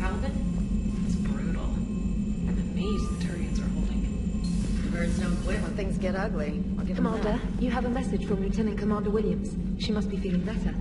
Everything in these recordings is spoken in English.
pounding? It's brutal. I'm amazed the Turians are holding. Birds don't quit when things get ugly. I'll give them Commander, that. you have a message from Lieutenant Commander Williams. She must be feeling better.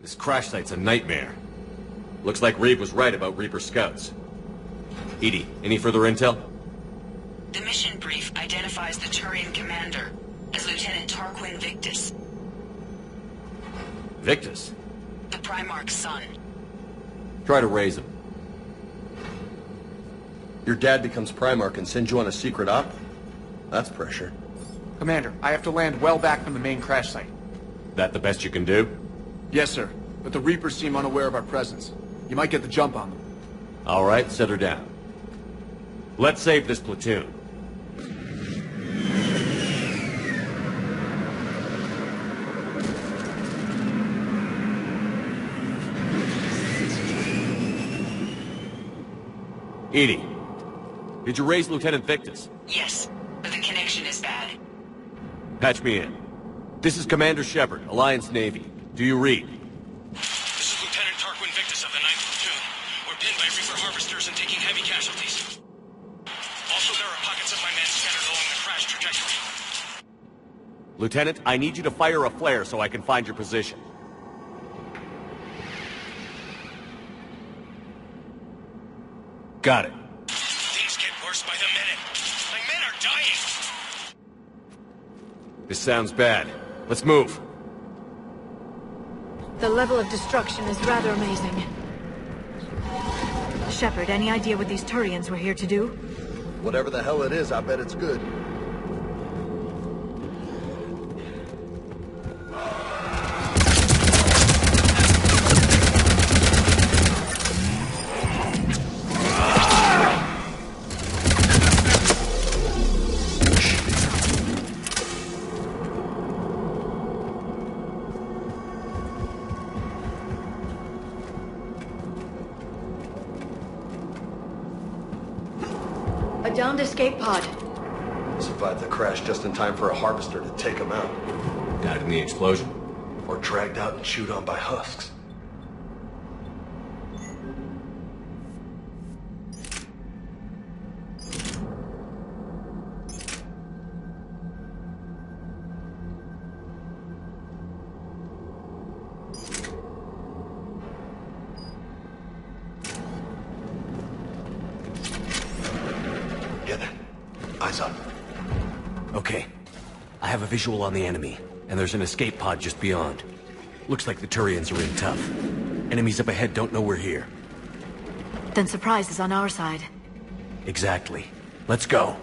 This crash site's a nightmare. Looks like Reeve was right about Reaper scouts. Edie, any further intel? The mission brief identifies the Turian commander as Lieutenant Tarquin Victus. Victus? The Primarch's son. Try to raise him. Your dad becomes Primarch and sends you on a secret op? That's pressure. Commander, I have to land well back from the main crash site. That the best you can do? Yes, sir. But the Reapers seem unaware of our presence. You might get the jump on them. All right, set her down. Let's save this platoon. Edie, did you raise Lieutenant Victus? Yes, but the connection is bad. Patch me in. This is Commander Shepard, Alliance Navy. Do you read? This is Lieutenant Tarquin Victus of the 9th Platoon. We're pinned by Reaper harvesters and taking heavy casualties. Also, there are pockets of my men scattered along the crash trajectory. Lieutenant, I need you to fire a flare so I can find your position. Got it. Things get worse by the minute. My men are dying! This sounds bad. Let's move. The level of destruction is rather amazing. Shepard, any idea what these Turians were here to do? Whatever the hell it is, I bet it's good. A downed escape pod. Survived the crash just in time for a harvester to take him out. Died in the explosion? Or dragged out and chewed on by husks. Eyes up. Okay. I have a visual on the enemy, and there's an escape pod just beyond. Looks like the Turians are in tough. Enemies up ahead don't know we're here. Then surprise is on our side. Exactly. Let's go.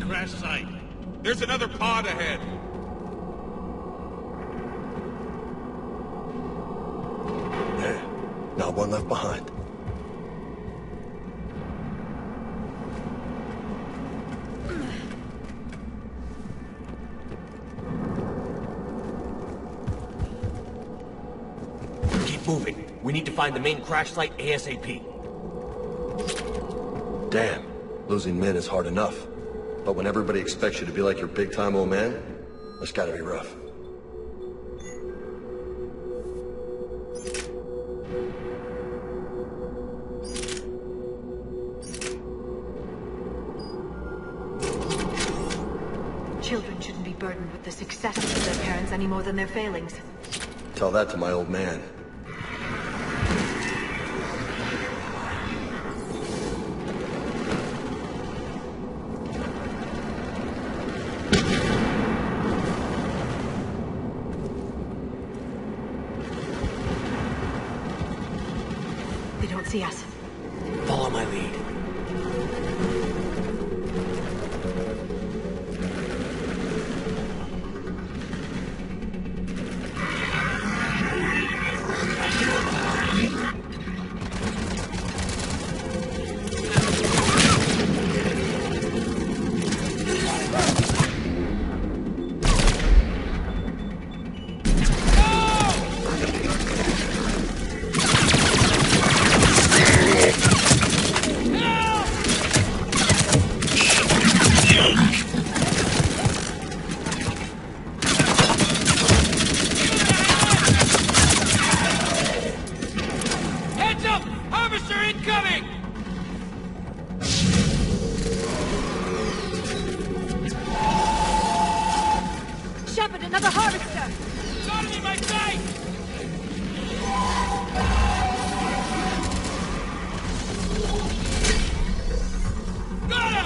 crash site. There's another pod ahead. There. Not one left behind. Keep moving. We need to find the main crash site ASAP. Damn. Losing men is hard enough. But when everybody expects you to be like your big-time old man, that's gotta be rough. Children shouldn't be burdened with the successes of their parents any more than their failings. Tell that to my old man. They don't see us. Follow my lead. Heads up! Harvester incoming! Shepard, another harvester! Got him in my sight! Got him!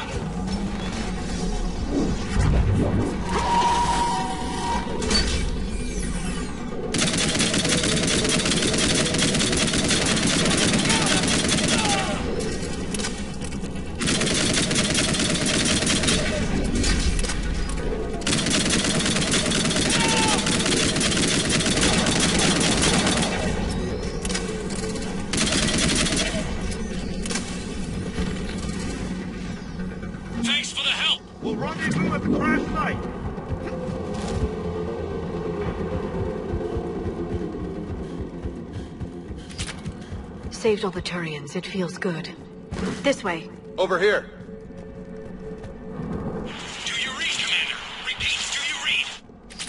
Thanks for the help! We'll rendezvous at the crash site. Saved all the Turians. It feels good. This way. Over here. Do you read, Commander? Repeat, do you read?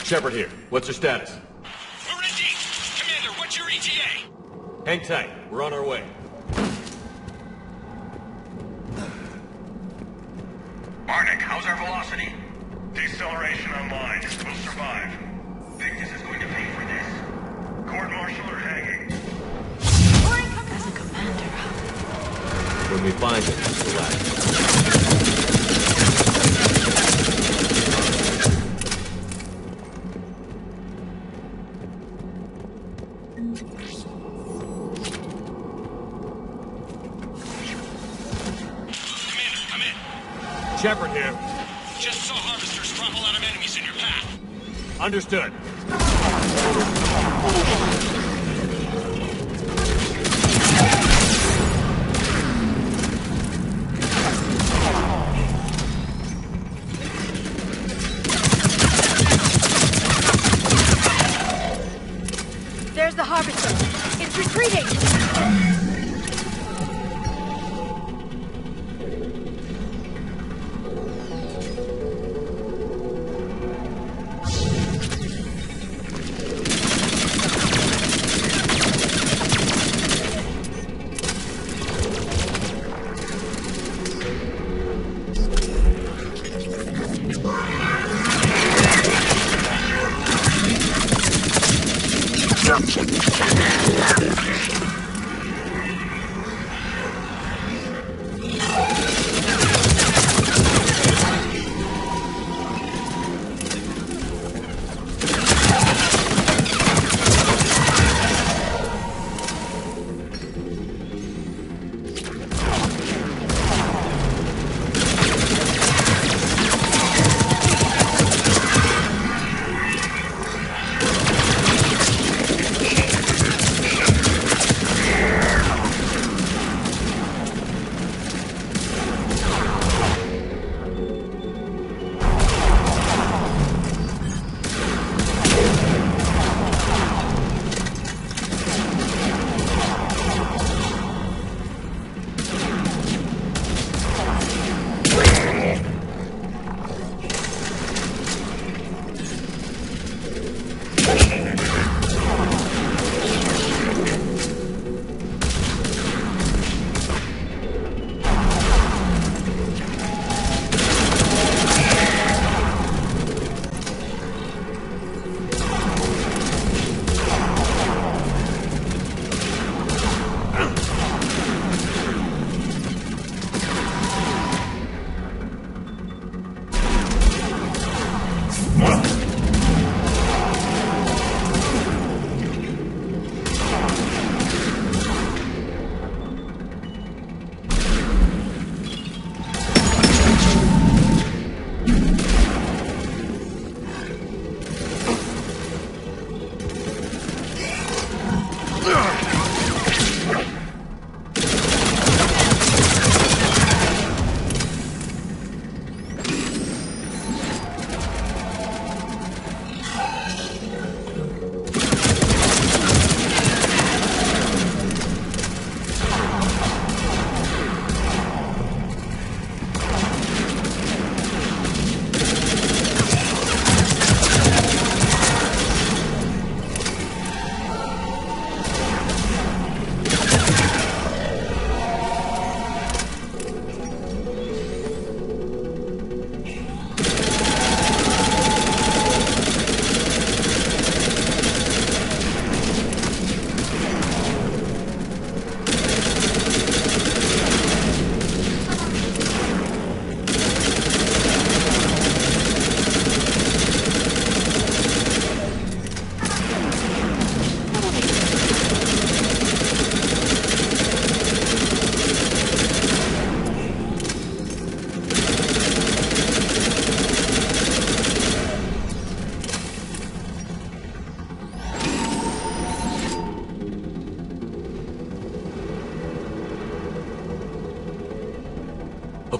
Shepard here. What's your status? We're in deep! Commander, what's your ETA? Hang tight. We're on our way. Arctic, how's our velocity? Deceleration online. We'll survive. Victus is going to pay for this. Court-martial or hanging? As a commander. When we find it, relax. Commander, come in. Shepard here. Just saw harvesters throttle out of enemies in your path. Understood. There's the harvester. It's retreating!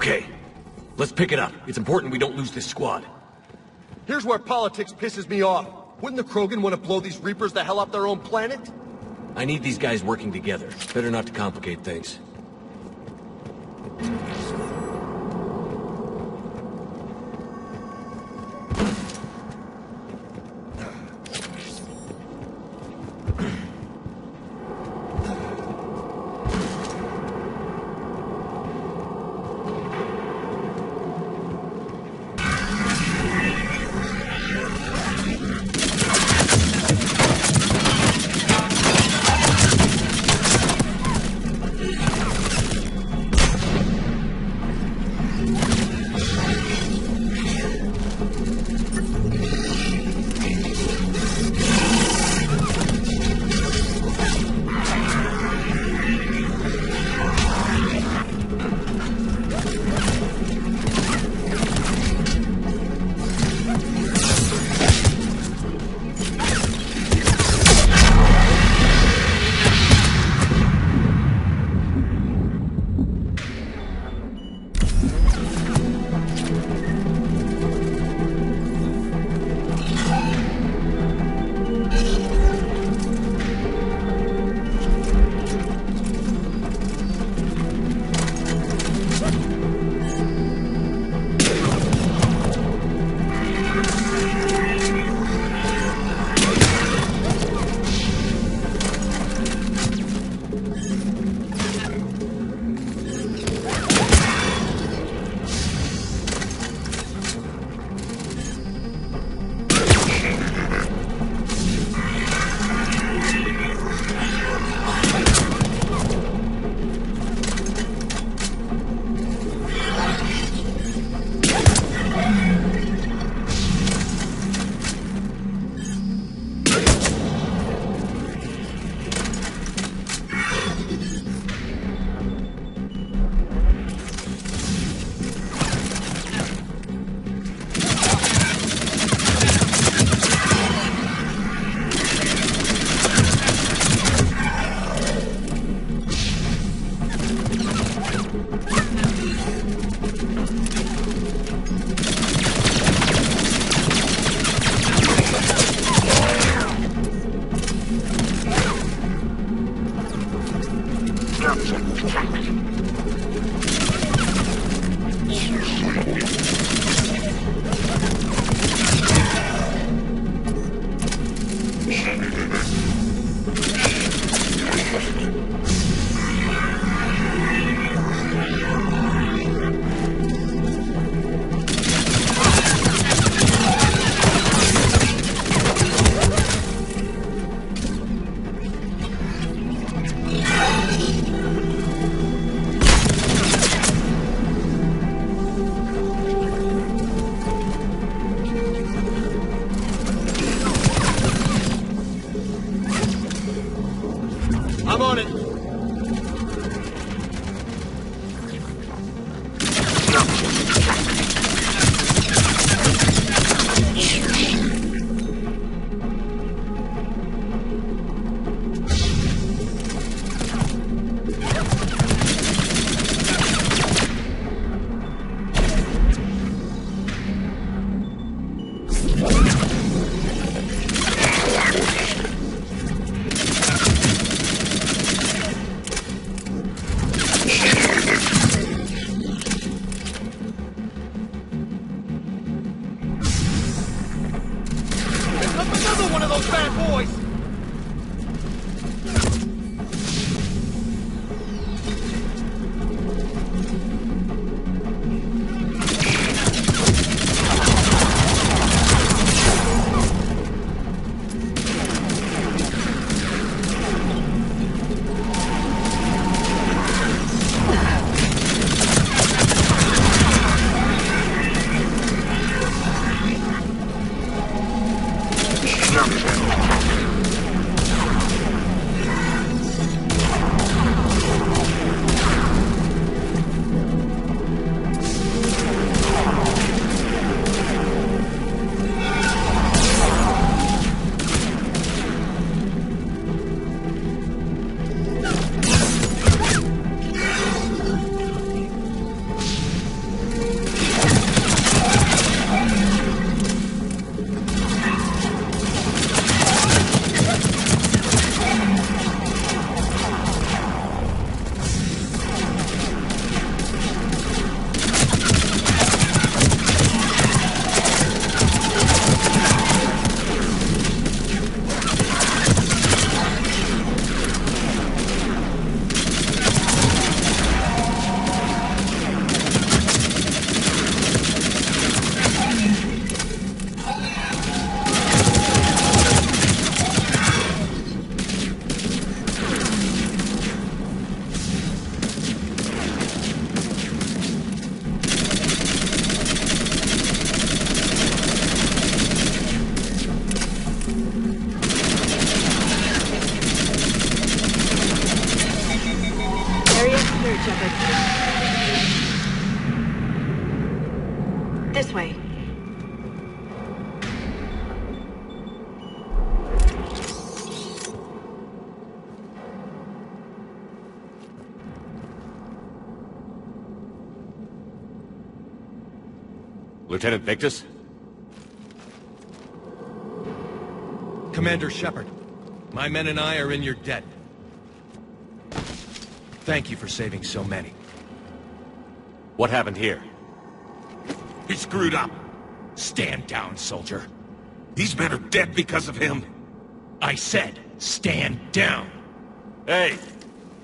Okay, let's pick it up. It's important we don't lose this squad. Here's where politics pisses me off. Wouldn't the Krogan want to blow these Reapers the hell off their own planet? I need these guys working together. Better not to complicate things. those bad boys! This way. Lieutenant Victus? Commander Shepard, my men and I are in your debt. Thank you for saving so many. What happened here? He screwed up. Stand down, soldier. These men are dead because of him. I said, stand down. Hey,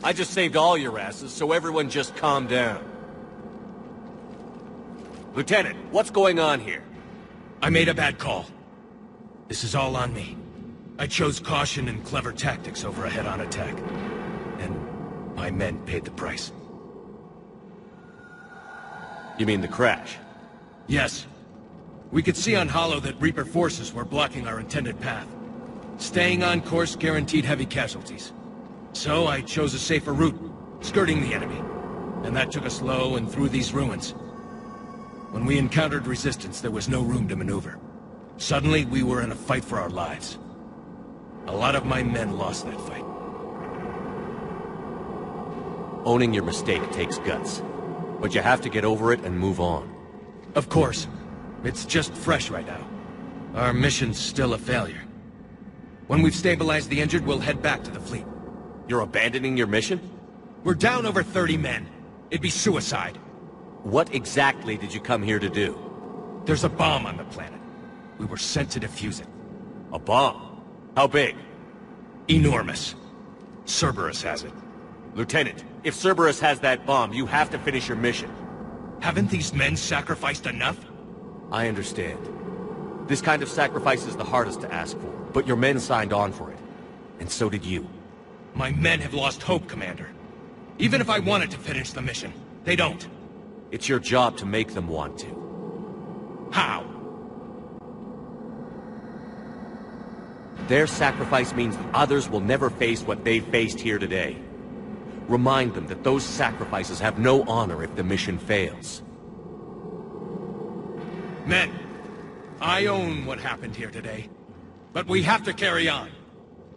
I just saved all your asses, so everyone just calm down. Lieutenant, what's going on here? I made a bad call. This is all on me. I chose caution and clever tactics over a head-on attack. And my men paid the price. You mean the crash? Yes. We could see on Hollow that Reaper forces were blocking our intended path. Staying on course guaranteed heavy casualties. So I chose a safer route, skirting the enemy. And that took us low and through these ruins. When we encountered resistance, there was no room to maneuver. Suddenly, we were in a fight for our lives. A lot of my men lost that fight. Owning your mistake takes guts. But you have to get over it and move on. Of course. It's just fresh right now. Our mission's still a failure. When we've stabilized the injured, we'll head back to the fleet. You're abandoning your mission? We're down over 30 men. It'd be suicide. What exactly did you come here to do? There's a bomb on the planet. We were sent to defuse it. A bomb? How big? Enormous. Cerberus has it. Lieutenant, if Cerberus has that bomb, you have to finish your mission. Haven't these men sacrificed enough? I understand. This kind of sacrifice is the hardest to ask for, but your men signed on for it. And so did you. My men have lost hope, Commander. Even if I wanted to finish the mission, they don't. It's your job to make them want to. How? Their sacrifice means others will never face what they faced here today. Remind them that those sacrifices have no honor if the mission fails. Men, I own what happened here today. But we have to carry on.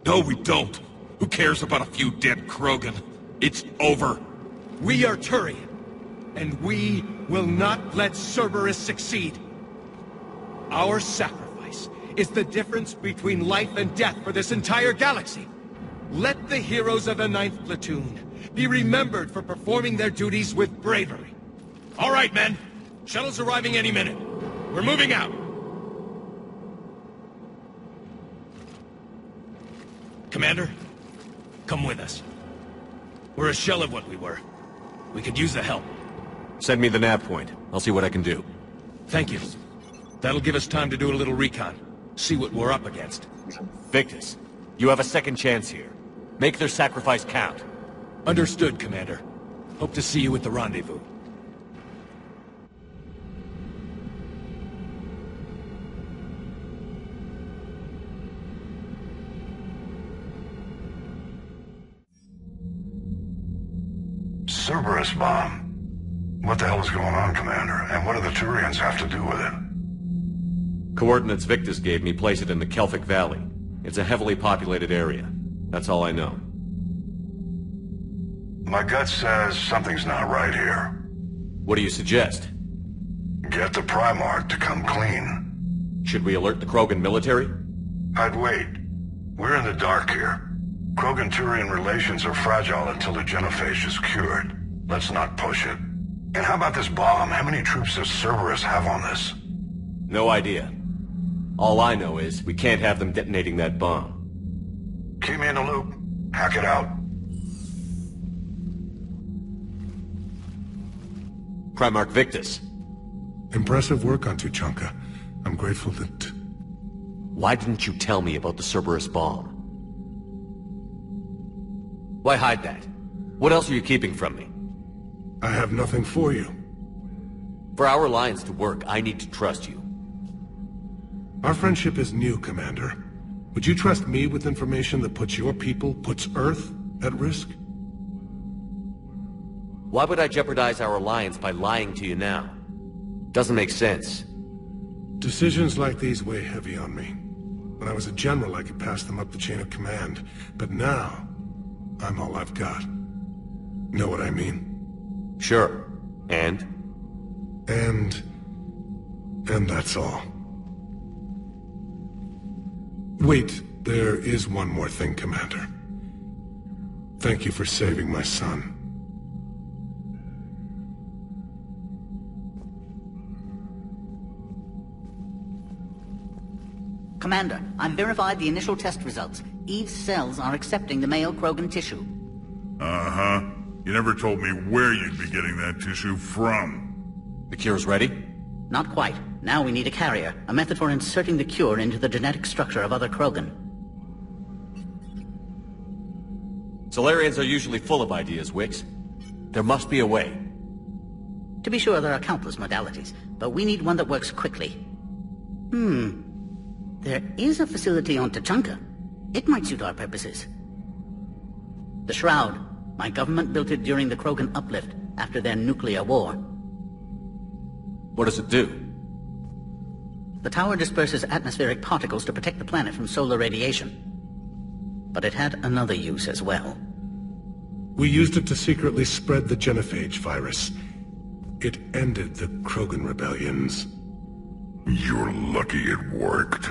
No, we don't. Who cares about a few dead Krogan? It's over. We are Turian, and we will not let Cerberus succeed. Our sacrifice is the difference between life and death for this entire galaxy. Let the heroes of the 9th Platoon be remembered for performing their duties with bravery. All right, men. Shuttle's arriving any minute. We're moving out. Commander, come with us. We're a shell of what we were. We could use the help. Send me the nav point. I'll see what I can do. Thank you. That'll give us time to do a little recon. See what we're up against. Victus, you have a second chance here. Make their sacrifice count. Understood, Commander. Hope to see you at the rendezvous. Cerberus bomb. What the hell is going on, Commander? And what do the Turians have to do with it? Coordinates Victus gave me place it in the Kelphic Valley. It's a heavily populated area. That's all I know. My gut says something's not right here. What do you suggest? Get the Primarch to come clean. Should we alert the Krogan military? I'd wait. We're in the dark here. Krogan-Turian relations are fragile until the genophage is cured. Let's not push it. And how about this bomb? How many troops does Cerberus have on this? No idea. All I know is we can't have them detonating that bomb. Keep me in the loop. Hack it out. Primarch Victus. Impressive work on Tuchanka. I'm grateful that... Why didn't you tell me about the Cerberus bomb? Why hide that? What else are you keeping from me? I have nothing for you. For our alliance to work, I need to trust you. Our friendship is new, Commander. Would you trust me with information that puts your people, puts Earth, at risk? Why would I jeopardize our alliance by lying to you now? Doesn't make sense. Decisions like these weigh heavy on me. When I was a general, I could pass them up the chain of command. But now, I'm all I've got. Know what I mean? Sure. And that's all. Wait, there is one more thing, Commander. Thank you for saving my son. Commander, I've verified the initial test results. Eve's cells are accepting the male Krogan tissue. Uh-huh. You never told me where you'd be getting that tissue from. the cure's ready? Not quite. Now we need a carrier, a method for inserting the cure into the genetic structure of other Krogan. Solarians are usually full of ideas, Wix. There must be a way. To be sure, there are countless modalities, but we need one that works quickly. There is a facility on Tuchanka. It might suit our purposes. The Shroud. My government built it during the Krogan uplift, after their nuclear war. What does it do? The tower disperses atmospheric particles to protect the planet from solar radiation. But it had another use as well. We used it to secretly spread the genophage virus. It ended the Krogan rebellions. You're lucky it worked.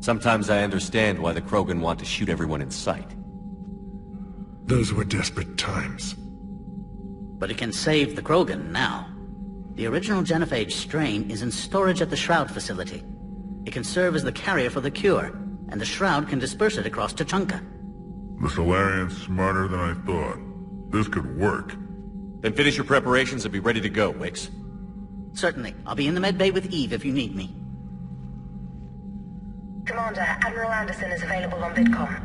Sometimes I understand why the Krogan want to shoot everyone in sight. Those were desperate times. But it can save the Krogan now. The original genophage strain is in storage at the Shroud facility. It can serve as the carrier for the cure, and the Shroud can disperse it across Tuchanka. The Solarian's smarter than I thought. This could work. Then finish your preparations and be ready to go, Wix. Certainly. I'll be in the med bay with Eve if you need me. Commander, Admiral Anderson is available on VidCom.